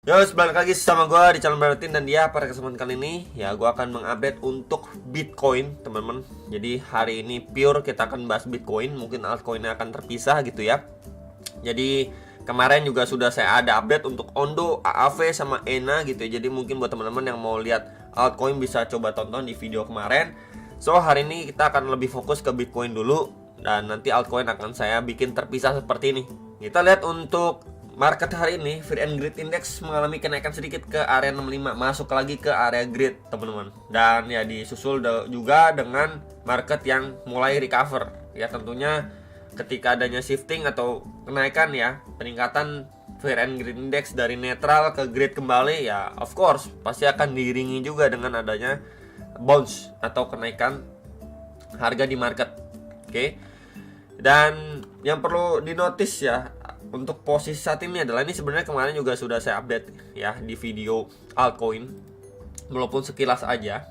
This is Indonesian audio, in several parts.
Yo, balik lagi sama gue di channel Bertin dan dia. Pada kesempatan kali ini ya gue akan mengupdate untuk Bitcoin, teman-teman. Jadi hari ini pure kita akan bahas Bitcoin, mungkin altcoinnya akan terpisah gitu ya. Jadi kemarin juga sudah saya ada update untuk Ondo, AAV sama ENA gitu ya. Jadi mungkin buat teman-teman yang mau lihat altcoin bisa coba tonton di video kemarin. So hari ini kita akan lebih fokus ke Bitcoin dulu, dan nanti altcoin akan saya bikin terpisah seperti ini. Kita lihat untuk market hari ini, Fear and Greed Index mengalami kenaikan sedikit ke area 65, masuk lagi ke area greed, teman-teman. Dan ya disusul juga dengan market yang mulai recover. Ya tentunya ketika adanya shifting atau kenaikan ya, peningkatan Fear and Greed Index dari netral ke greed kembali ya, of course pasti akan diiringi juga dengan adanya bounce atau kenaikan harga di market. Oke. Dan yang perlu dinotis ya untuk posisi saat ini adalah, ini sebenarnya kemarin juga sudah saya update ya di video altcoin, walaupun sekilas aja.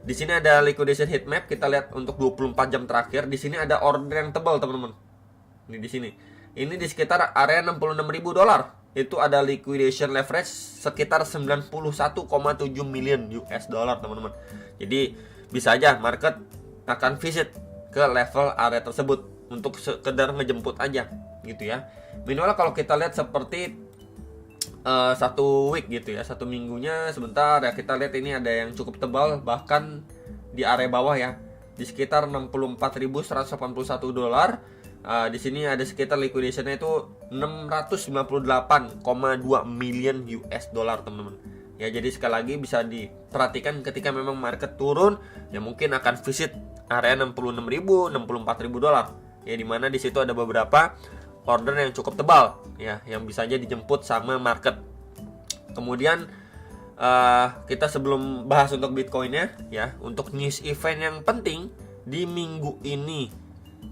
Di sini ada liquidation heat map, kita lihat untuk 24 jam terakhir. Di sini ada order yang tebal, teman-teman. Ini di sini. Ini di sekitar area $66.000. Itu ada liquidation leverage sekitar 91,7 million US dollar, teman-teman. Jadi bisa aja market akan visit ke level area tersebut untuk sekedar ngejemput aja gitu ya. Minimal kalau kita lihat seperti satu week gitu ya, satu minggunya sebentar ya, kita lihat ini ada yang cukup tebal, bahkan di area bawah ya, di sekitar 64.181 dolar. Di sini ada sekitar liquidationnya itu 698,2 million US dollar, teman-teman. Ya jadi sekali lagi bisa diperhatikan ketika memang market turun ya, mungkin akan visit area 66.000, 64.000 dolar. Ya dimana di situ ada beberapa order yang cukup tebal ya, yang bisa aja dijemput sama market. Kemudian kita sebelum bahas untuk Bitcoinnya ya, untuk news event yang penting di minggu ini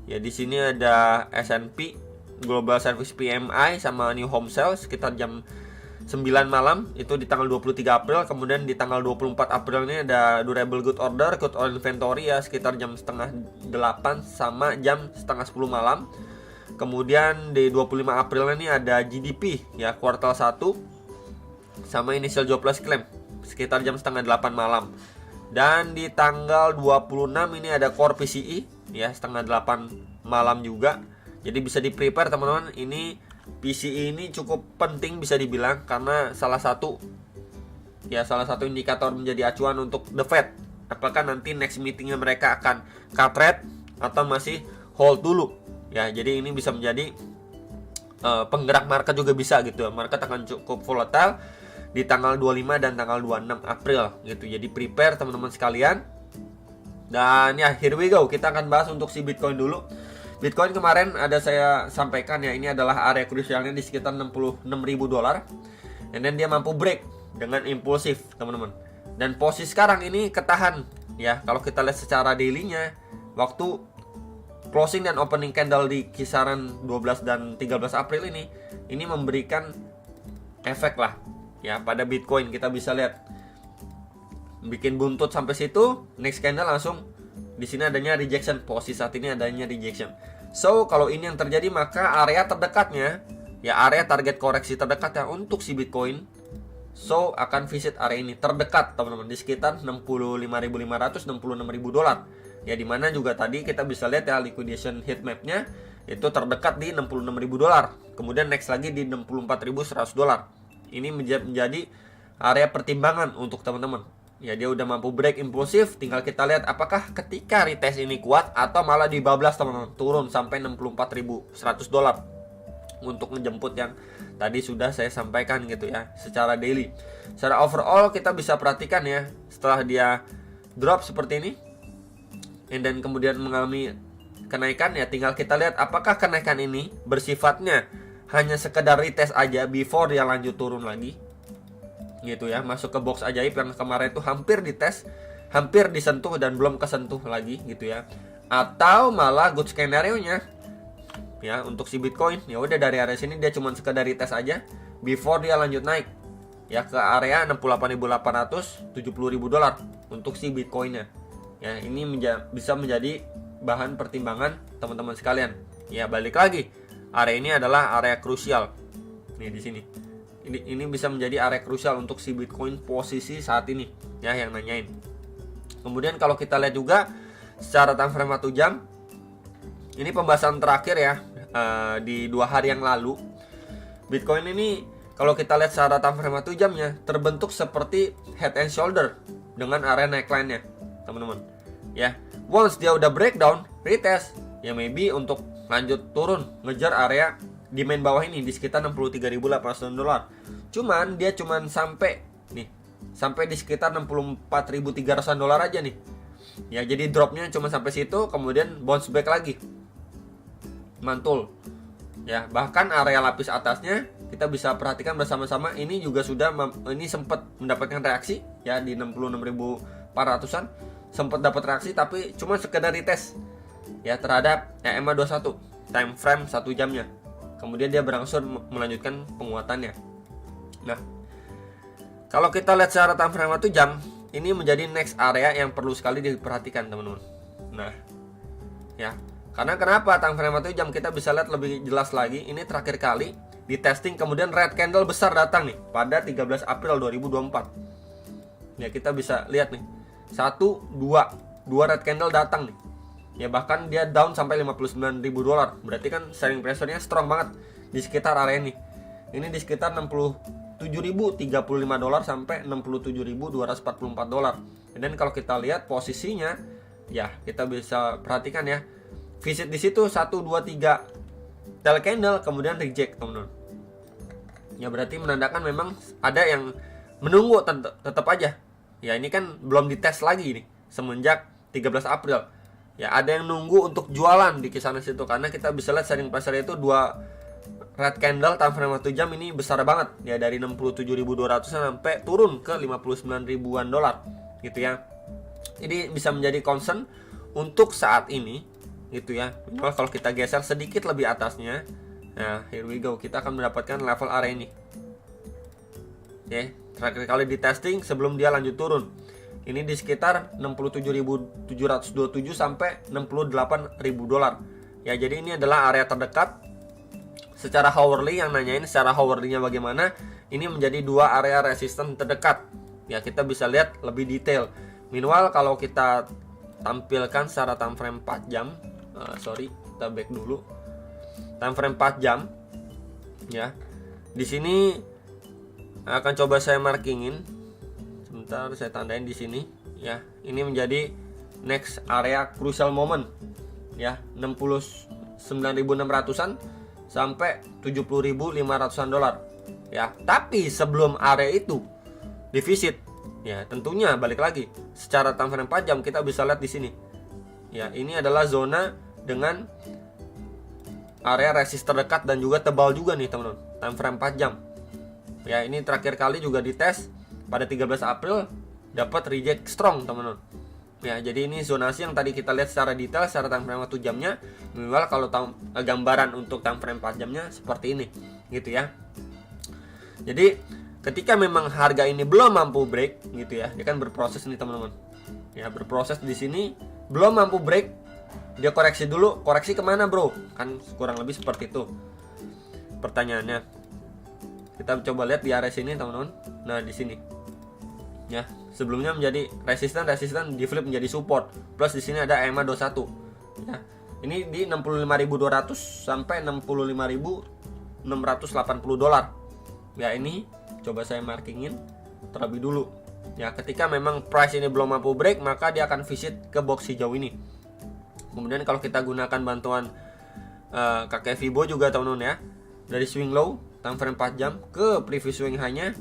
ya, di sini ada S&P Global Service PMI sama New Home Sales sekitar jam 9 malam itu di tanggal 23 April. Kemudian di tanggal 24 April ini ada Durable Good Order, Good Oil Inventory ya, sekitar jam setengah 8 sama jam setengah 10 malam. Kemudian di 25 April ini ada GDP ya, kuartal 1 sama Initial Jobless Claim sekitar jam setengah 8 malam. Dan di tanggal 26 ini ada Core PCE ya, setengah 8 malam juga. Jadi bisa di prepare, teman-teman. Ini PCE ini cukup penting bisa dibilang, karena salah satu indikator menjadi acuan untuk The Fed. Apakah nanti next meetingnya mereka akan cut rate atau masih hold dulu ya. Jadi ini bisa menjadi penggerak market juga bisa gitu. Market akan cukup volatile di tanggal 25 dan tanggal 26 April gitu. Jadi prepare, teman-teman sekalian. Dan ya here we go, kita akan bahas untuk si Bitcoin dulu. Bitcoin kemarin ada saya sampaikan ya, ini adalah area krusialnya di sekitar 66.000 dolar. And then dia mampu break dengan impulsif, teman-teman. Dan posisi sekarang ini ketahan ya. Kalau kita lihat secara daily-nya, waktu closing dan opening candle di kisaran 12 dan 13 April ini memberikan efek lah ya pada Bitcoin. Kita bisa lihat bikin buntut sampai situ, next candle langsung di sini adanya rejection. Posisi saat ini adanya rejection. So kalau ini yang terjadi, maka area terdekatnya ya, area target koreksi terdekatnya untuk si Bitcoin, so akan visit area ini terdekat, teman-teman, di sekitar 65.500, 66.000 dolar. Ya dimana juga tadi kita bisa lihat ya, liquidation heat mapnya itu terdekat di 66.000 dolar. Kemudian next lagi di 64.100 dolar. Ini menjadi area pertimbangan untuk teman-teman. Ya dia udah mampu break impulsif, tinggal kita lihat apakah ketika retest ini kuat atau malah dibablas, teman-teman, turun sampai 64.100 dolar untuk menjemput yang tadi sudah saya sampaikan gitu ya, secara daily. Secara overall kita bisa perhatikan ya, setelah dia drop seperti ini and then kemudian mengalami kenaikan ya, tinggal kita lihat apakah kenaikan ini bersifatnya hanya sekedar retest aja before dia lanjut turun lagi gitu ya, masuk ke box ajaib yang kemarin itu hampir dites, hampir disentuh dan belum kesentuh lagi gitu ya, atau malah good scenario-nya ya untuk si Bitcoin ya udah dari area sini dia cuma sekedar retest aja before dia lanjut naik ya ke area 68.800, 70.000 dolar untuk si Bitcoinnya ya. Ini bisa menjadi bahan pertimbangan teman-teman sekalian ya. Balik lagi, area ini adalah area krusial nih di sini Ini bisa menjadi area krusial untuk si Bitcoin posisi saat ini ya, yang nanyain. Kemudian kalau kita lihat juga secara time frame 1 jam, ini pembahasan terakhir ya, di 2 hari yang lalu. Bitcoin ini kalau kita lihat secara time frame 1 jamnya terbentuk seperti head and shoulder dengan area neckline-nya, teman-teman. Ya, once dia udah breakdown, retest, ya maybe untuk lanjut turun ngejar area di main bawah ini di sekitar 63.800 dolar. Cuman dia sampai di sekitar 64.300 dolar aja nih. Ya, jadi dropnya cuma sampai situ, kemudian bounce back lagi, mantul. Ya, bahkan area lapis atasnya kita bisa perhatikan bersama-sama, ini juga sudah ini sempat mendapatkan reaksi ya di 66.400-an, sempat dapat reaksi tapi cuma sekedar retest ya terhadap EMA21 time frame 1 jamnya. Kemudian dia berangsur melanjutkan penguatannya. Nah, kalau kita lihat secara time frame 1 jam, ini menjadi next area yang perlu sekali diperhatikan, teman-teman. Nah, ya, karena kenapa time frame 1 jam kita bisa lihat lebih jelas lagi. Ini terakhir kali di testing, kemudian red candle besar datang nih pada 13 April 2024. Ya, kita bisa lihat nih, 2 red candle datang nih. Ya, bahkan dia down sampai 59.000 dolar. Berarti kan selling pressure-nya strong banget di sekitar area ini. Ini di sekitar 67.035 dolar sampai 67.244 dolar. Dan kalau kita lihat posisinya, ya kita bisa perhatikan ya, visit di situ 1 2 3 tail candle, kemudian reject, teman-teman. Ya, berarti menandakan memang ada yang menunggu tetap aja. Ya, ini kan belum dites lagi nih semenjak 13 April. Ya, ada yang nunggu untuk jualan di kisaran situ, karena kita bisa lihat selling pressure itu 2 red candle time frame 1 jam ini besar banget ya, dari 67.200 sampai turun ke 59.000-an dolar gitu ya. Ini bisa menjadi concern untuk saat ini gitu ya. Minimal kalau kita geser sedikit lebih atasnya, nah here we go, kita akan mendapatkan level area ini. Oke, terakhir kali di testing sebelum dia lanjut turun. Ini di sekitar 67.727 sampai 68.000 dolar. Ya, jadi ini adalah area terdekat. Secara hourly, yang nanyain secara hourly-nya bagaimana, ini menjadi 2 area resisten terdekat. Ya, kita bisa lihat lebih detail. Minimal kalau kita tampilkan secara time frame 4 jam, kita back dulu. Time frame 4 jam. Ya. Di sini akan coba saya markingin. Sebentar, saya tandain di sini ya. Ini menjadi next area crucial moment ya, 69.600-an sampai 70.500-an dolar ya. Tapi sebelum area itu divisit ya, tentunya balik lagi secara time frame 4 jam kita bisa lihat di sini ya, ini adalah zona dengan area resist terdekat dan juga tebal juga nih, teman-teman, time frame 4 jam ya. Ini terakhir kali juga dites pada 13 April, dapat reject strong, teman-teman. Ya, jadi ini zonasi yang tadi kita lihat secara detail secara time frame 1 jamnya. Minimal kalau gambaran untuk time frame 4 jamnya seperti ini, gitu ya. Jadi ketika memang harga ini belum mampu break, gitu ya, dia kan berproses nih, teman-teman. Ya, berproses di sini, belum mampu break, dia koreksi dulu. Koreksi kemana, bro? Kan kurang lebih seperti itu pertanyaannya. Kita coba lihat di area sini, teman-teman. Nah, di sini ya, sebelumnya menjadi resisten di flip menjadi support, plus di sini ada EMA 21 ya. Ini di 65.200 sampai 65.680 dolar ya. Ini coba saya markingin terlebih dulu ya. Ketika memang price ini belum mampu break, maka dia akan visit ke box hijau ini. Kemudian kalau kita gunakan bantuan kakek Fibo juga, teman-teman ya, dari swing low time frame 4 jam ke previous swing high-nya,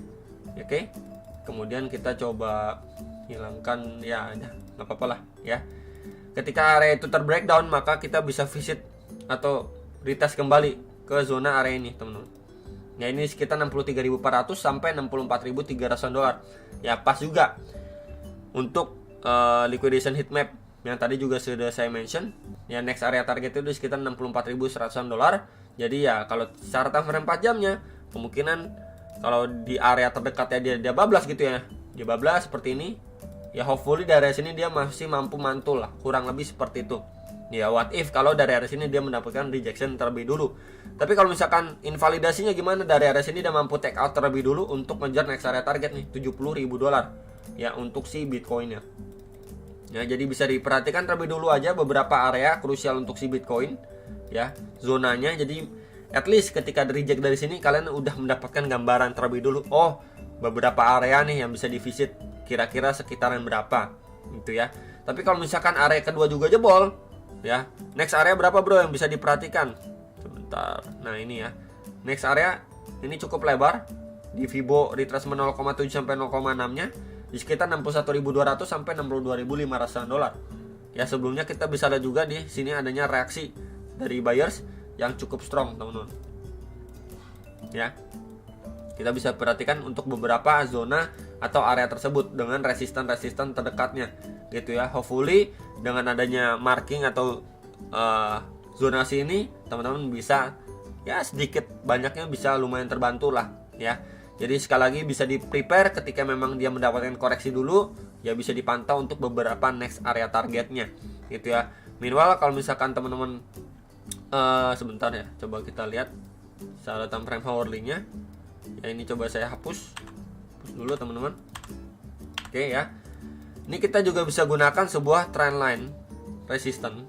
oke. Kemudian kita coba hilangkan ya, nggak apa-apa lah ya. Ketika area itu terbreakdown, maka kita bisa visit atau retest kembali ke zona area ini, teman-teman. Ya, ini sekitar 63.400 sampai 64.300 dolar. Ya, pas juga untuk liquidation heat map yang tadi juga sudah saya mention. Ya, next area target itu di sekitar 64.100 dolar. Jadi ya, kalau secara time frame 4 jamnya, kemungkinan kalau di area terdekatnya dia bablas gitu ya, dia bablas seperti ini ya, hopefully dari sini dia masih mampu mantul lah, kurang lebih seperti itu Ya what if kalau dari area sini dia mendapatkan rejection terlebih dulu. Tapi kalau misalkan invalidasinya gimana, dari area sini dia mampu take out terlebih dulu untuk ngejar next area target nih, $70.000 ya untuk si Bitcoinnya. Ya, jadi bisa diperhatikan terlebih dulu aja beberapa area krusial untuk si Bitcoin ya, zonanya. Jadi at least ketika di reject dari sini kalian udah mendapatkan gambaran terlebih dulu. Oh, beberapa area nih yang bisa divisit kira-kira sekitaran berapa gitu ya. Tapi kalau misalkan area kedua juga jebol ya, next area berapa bro yang bisa diperhatikan? Sebentar. Nah, ini ya. Next area ini cukup lebar di Fibo retracement 0,7 sampai 0,6-nya di sekitar 61.200 sampai 62.500 dolar. Ya, sebelumnya kita bisa lihat juga di sini adanya reaksi dari buyers yang cukup strong, teman-teman. Ya. Kita bisa perhatikan untuk beberapa zona atau area tersebut dengan resisten-resisten terdekatnya gitu ya. Hopefully dengan adanya marking atau zonasi ini teman-teman bisa ya sedikit banyaknya bisa lumayan terbantu lah ya. Jadi sekali lagi bisa di prepare ketika memang dia mendapatkan koreksi dulu ya, bisa dipantau untuk beberapa next area targetnya gitu ya. Meanwhile kalau misalkan teman-teman sebentar ya, coba kita lihat secara time frame hourly-nya ya. Ini coba saya hapus dulu teman-teman. Oke ya, ini kita juga bisa gunakan sebuah trendline resistance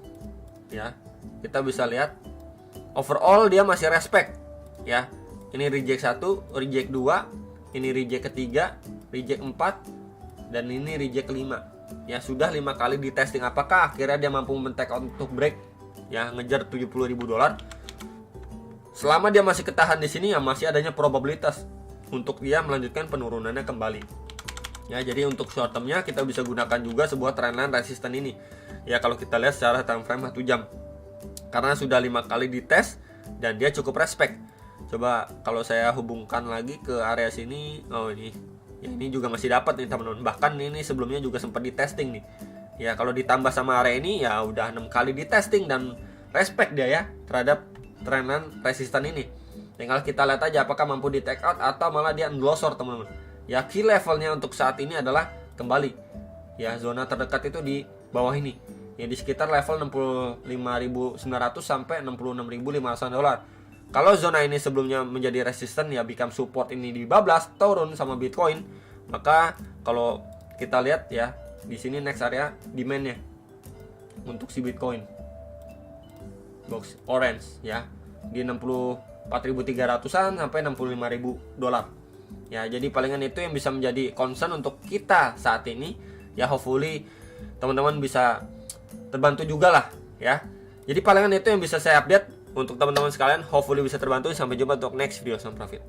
ya. Kita bisa lihat overall dia masih respect ya. Ini reject 1, reject 2, ini reject ketiga, reject 4, dan ini reject 5 ya. Sudah 5 kali di testing. Apakah akhirnya dia mampu men-take out untuk break ya, ngejar $70.000? Selama dia masih ketahan di sini ya, masih adanya probabilitas untuk dia melanjutkan penurunannya kembali. Ya, jadi untuk short termnya kita bisa gunakan juga sebuah trendline resistance ini. Ya, kalau kita lihat secara time frame 1 jam. Karena sudah 5 kali dites dan dia cukup respect. Coba kalau saya hubungkan lagi ke area sini, oh ini. Ya, ini juga masih dapat nih teman-teman. Bahkan ini sebelumnya juga sempat di testing nih. Ya, kalau ditambah sama area ini ya udah 6 kali di testing dan respect dia ya terhadap trendline resistance ini. Tinggal kita lihat aja apakah mampu di take out atau malah dia endorsor teman-teman. Ya, key levelnya untuk saat ini adalah kembali ya zona terdekat itu di bawah ini. Ya, di sekitar level 65.900 sampai 66.500 dolar. Kalau zona ini sebelumnya menjadi resisten ya, become support ini dibablas turun sama Bitcoin, maka kalau kita lihat ya di sini next area demand-nya untuk si Bitcoin box orange ya di 64.300-an sampai 65.000 dolar. Ya, jadi palingan itu yang bisa menjadi concern untuk kita saat ini. Ya, hopefully teman-teman bisa terbantu juga lah ya. Jadi palingan itu yang bisa saya update untuk teman-teman sekalian. Hopefully bisa terbantu. Sampai jumpa untuk next video. Salam profit.